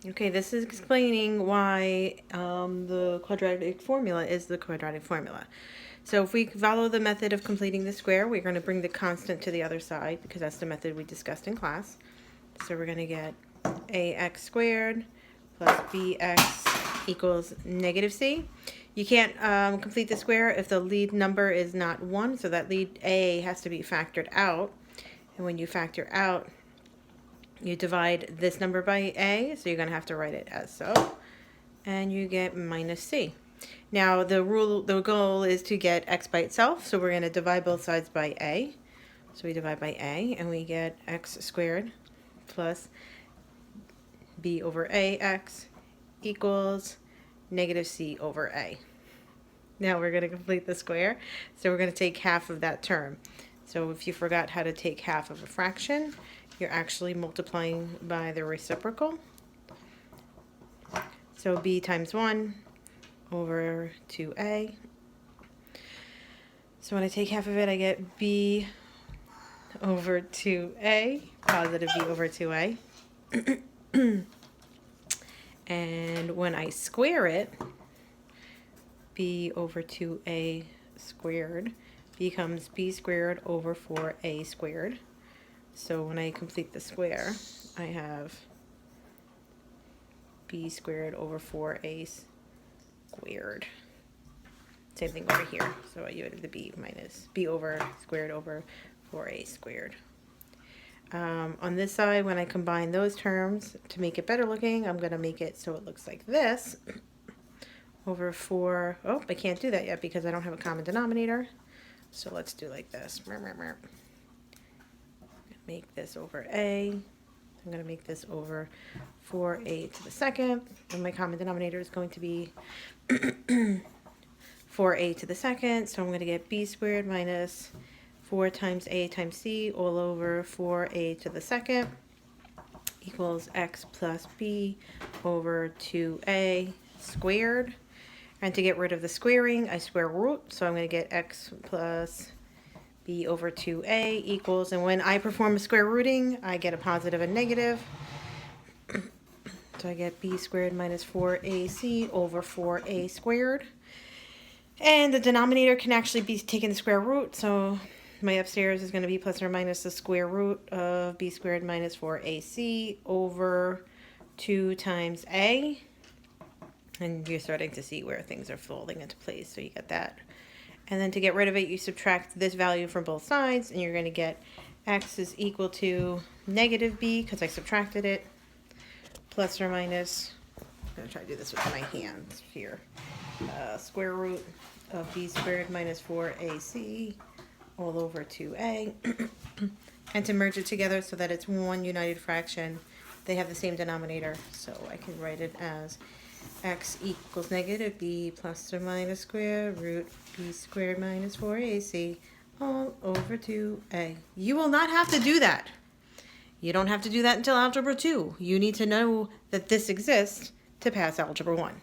Okay, this is explaining why the quadratic formula is the quadratic formula. So if we follow the method of completing the square, we're going to bring the constant to the other side because that's the method we discussed in class. So we're going to get ax squared plus bx equals negative c. You can't complete the square if the lead number is not 1, so that lead a has to be factored out. And when you factor out, you divide this number by a, so you're going to have to write it as so, and you get minus c. Now the goal is to get x by itself, so we're going to divide both sides by a. So we divide by a, and we get x squared plus b over ax equals negative c over a. Now we're going to complete the square, so we're going to take half of that term. So if you forgot how to take half of a fraction, you're actually multiplying by the reciprocal. So b times 1 over 2a. So when I take half of it, I get b over 2a, positive b over 2a. And when I square it, b over 2a squared becomes b squared over 4a squared. So when I complete the square, I have b squared over 4a squared. Same thing over here. So you have the b minus b over squared over 4a squared. On this side, when I combine those terms to make it better looking, I'm going to make it so it looks like this. Over 4, oh, I can't do that yet because I don't have a common denominator. So let's do like this. Make this over a. I'm going to make this over 4a to the second. And my common denominator is going to be 4a to the second. So I'm going to get b squared minus 4 times a times c all over 4a to the second equals x plus b over 2a squared. And to get rid of the squaring, I square root. So I'm going to get x plus b over 2a equals, and when I perform a square rooting, I get a positive and negative. So I get b squared minus 4ac over 4a squared. And the denominator can actually be taken the square root, so my upstairs is going to be plus or minus the square root of b squared minus 4ac over 2 times a. And you're starting to see where things are folding into place, so you get that. And then to get rid of it, you subtract this value from both sides, and you're going to get x is equal to negative b, because I subtracted it, plus or minus, I'm going to try to do this with my hands here, square root of b squared minus 4ac all over 2a. And to merge it together so that it's one united fraction, they have the same denominator, so I can write it as x equals negative b plus or minus square root b squared minus 4ac all over 2a. You will not have to do that. You don't have to do that until Algebra 2. You need to know that this exists to pass Algebra 1.